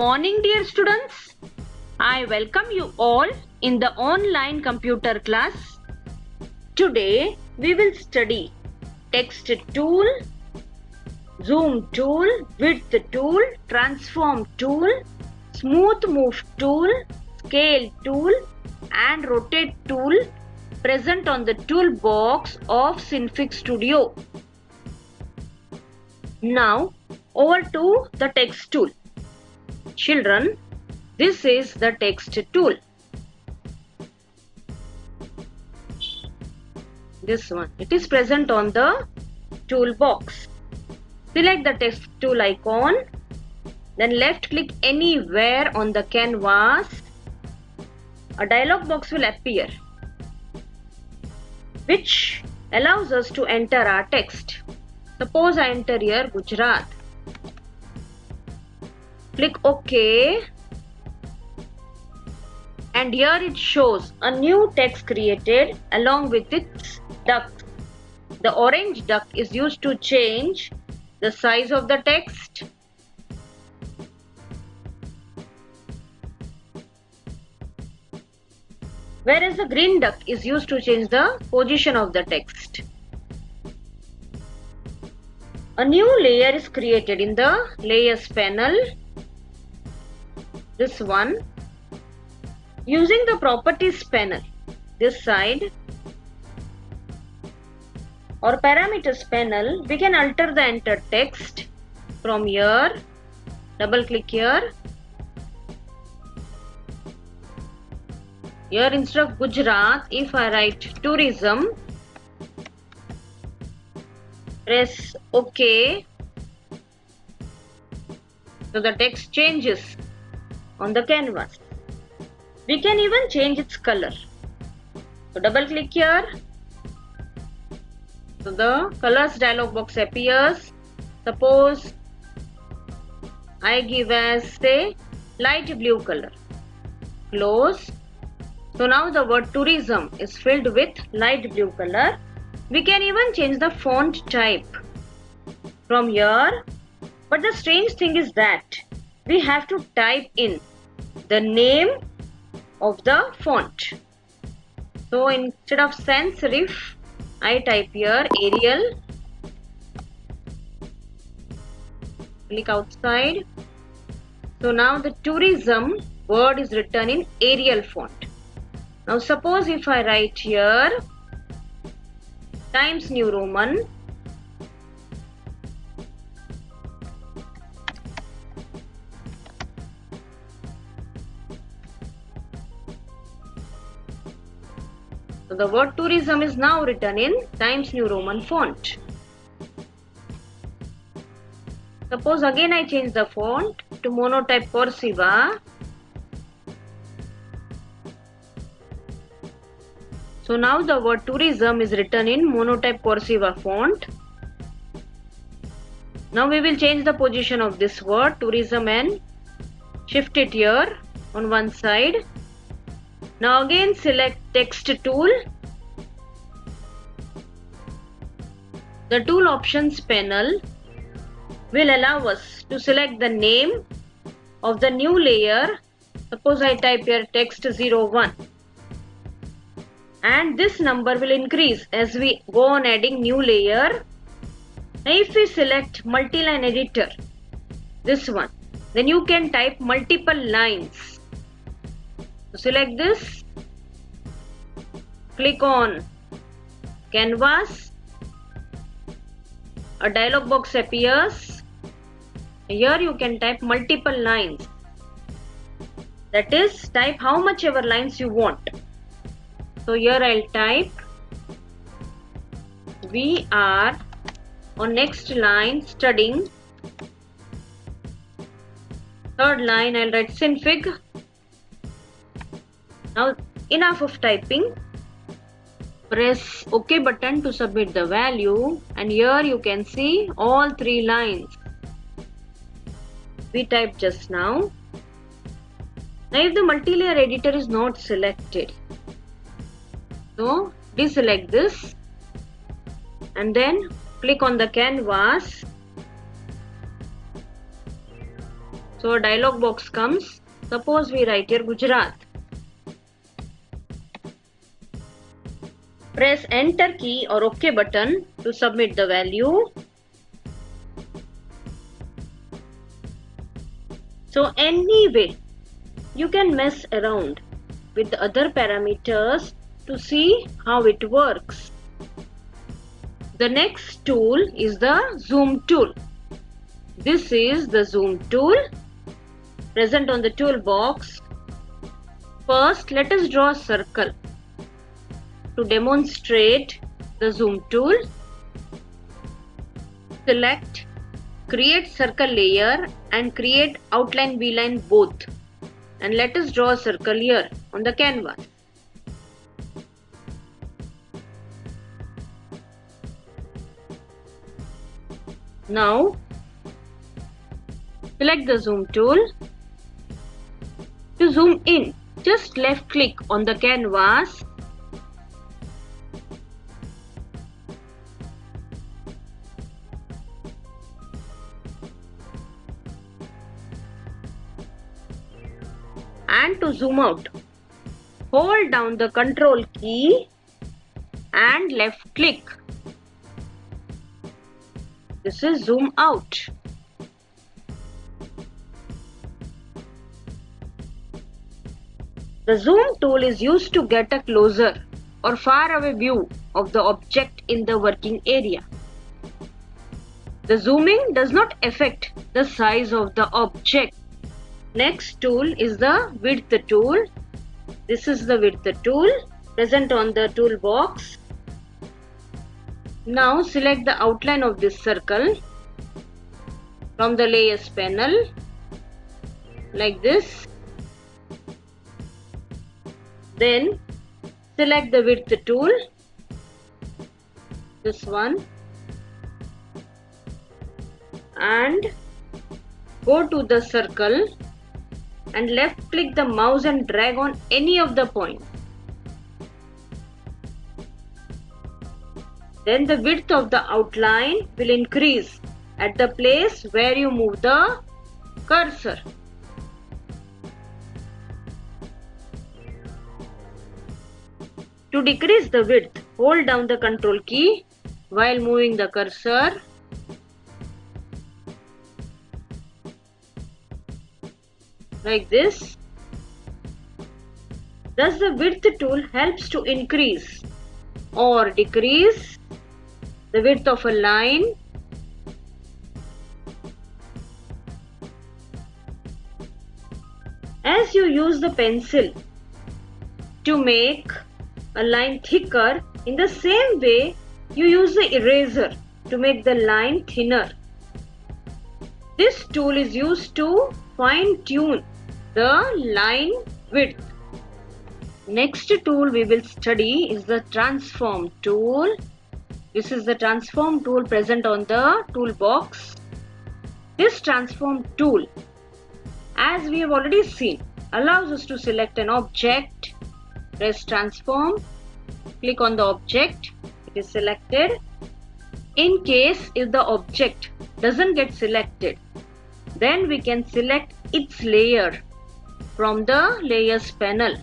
morning, dear students. I welcome you all in the online computer class. Today we will study text tool, zoom tool, width tool, transform tool, smooth move tool, scale tool and rotate tool present on the toolbox of Synfig Studio. Now over to the text tool. Children, this is the text tool. This one. It is present on the toolbox. Select the text tool icon. Then left click anywhere on the canvas. A dialog box will appear, which allows us to enter our text. Suppose I enter here Gujarat. Click OK. And here it shows a new text created along with its duck. The orange duck is used to change the size of the text. Whereas the green duck is used to change the position of the text. A new layer is created in the layers panel. This one. Using the properties panel, this side or parameters panel, we can alter the entered text from here. Double click here. Here instead of Gujarat, if I write tourism, press OK. So the text changes on the canvas. We can even change its color. So double click here. So the colors dialog box appears. Suppose I give as say light blue color. Close. So now the word tourism is filled with light blue color. We can even change the font type from here. But the strange thing is that we have to type in the name of the font. So instead of sans serif, I type here Arial. Click outside. So now the tourism word is written in Arial font. Now suppose if I write here Times New Roman. So the word tourism is now written in Times New Roman font. Suppose again I change the font to monotype cursiva. So now the word tourism is written in monotype cursiva font. Now we will change the position of this word tourism and shift it here on one side. Now again select text tool. The tool options panel will allow us to select the name of the new layer. Suppose I type here text 01. And this number will increase as we go on adding new layer. Now if we select multi-line editor, this one, then you can type multiple lines. So select this, click on canvas, a dialog box appears. Here you can type multiple lines. That is, type how much ever lines you want. So here I'll type we are on next line studying. Third line I'll write Synfig. Now enough of typing. Press OK button to submit the value, and here you can see all three lines we typed just now. Now if the multi-layer editor is not selected, so deselect this and then click on the canvas. So a dialog box comes. Suppose we write here Gujarat. Press enter key or OK button to submit the value. So anyway, you can mess around with the other parameters to see how it works. The next tool is the zoom tool. This is the zoom tool present on the toolbox. First, let us draw a circle. To demonstrate the zoom tool, select create circle layer and create outline V-line both, and let us draw a circle here on the canvas. Now select the zoom tool. To zoom in, just left click on the canvas and to zoom out, hold down the control key and left click. This is zoom out. The zoom tool is used to get a closer or far away view of the object in the working area. The zooming does not affect the size of the object. Next tool is the width tool. This is the width tool present on the toolbox. Now select the outline of this circle from the layers panel like this. Then select the width tool, this one, and go to the circle and left click the mouse and drag on any of the points. Then the width of the outline will increase at the place where you move the cursor. To decrease the width, hold down the control key while moving the cursor. Like this. Thus the width tool helps to increase or decrease the width of a line. As you use the pencil to make a line thicker, in the same way you use the eraser to make the line thinner. This tool is used to fine-tune the line width. Next tool we will study is the transform tool. This is the transform tool present on the toolbox. This transform tool, as we have already seen, allows us to select an object, press transform, click on the object, it is selected. In case if the object doesn't get selected, then we can select its layer from the layers panel.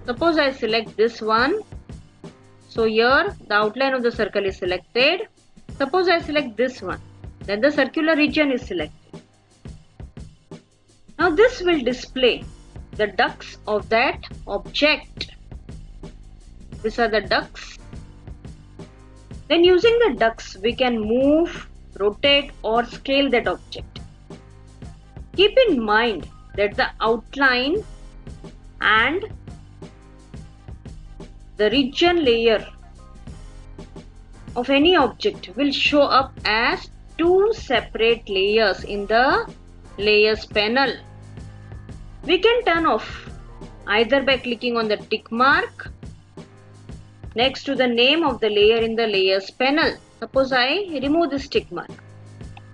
Suppose I select this one. So here the outline of the circle is selected. Suppose I select this one, then the circular region is selected. Now this will display the ducts of that object. These are the ducts. Then using the ducts we can move, rotate or scale that object. Keep in mind that the outline and the region layer of any object will show up as two separate layers in the layers panel. We can turn off either by clicking on the tick mark next to the name of the layer in the layers panel. Suppose I remove this tick mark,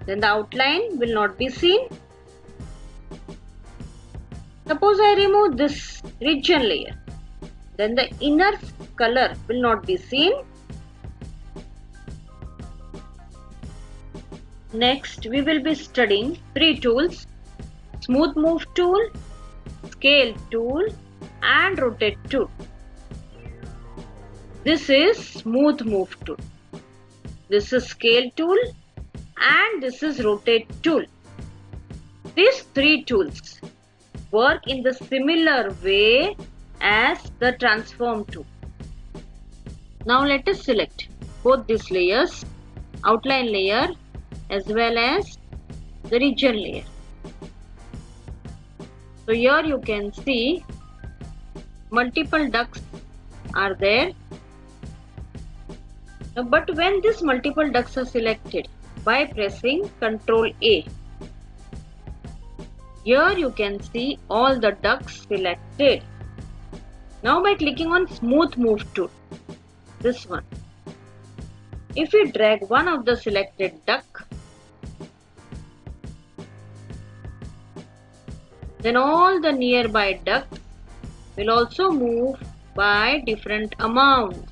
then the outline will not be seen. Suppose I remove this region layer, then the inner color will not be seen. Next, we will be studying three tools: Smooth Move tool, Scale tool, and Rotate tool. This is Smooth Move tool. This is Scale tool, and this is Rotate tool. These three tools work in the similar way as the Transform tool. Now let us select both these layers, outline layer as well as the region layer. So here you can see multiple ducts are there. But when these multiple ducts are selected by pressing Ctrl A, here you can see all the ducts selected. Now by clicking on Smooth Move tool, this one, if we drag one of the selected duct, then all the nearby ducts will also move by different amounts.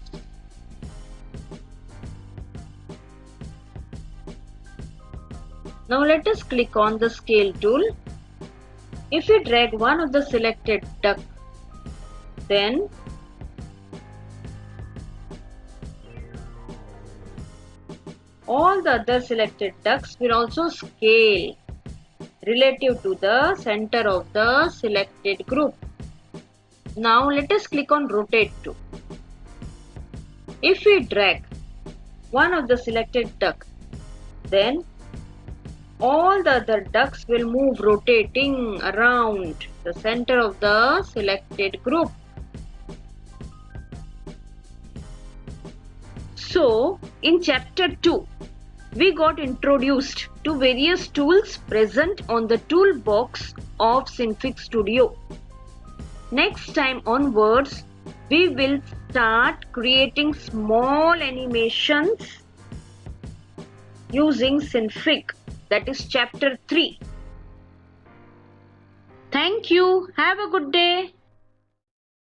Now let us click on the Scale tool. If we drag one of the selected duct, then all the other selected ducts will also scale relative to the center of the selected group. Now let us click on Rotate tool. If we drag one of the selected duct, then all the other ducts will move rotating around the center of the selected group. So, in chapter 2, we got introduced to various tools present on the toolbox of Synfig Studio. Next time onwards, we will start creating small animations using Synfig. That is chapter 3. Thank you. Have a good day.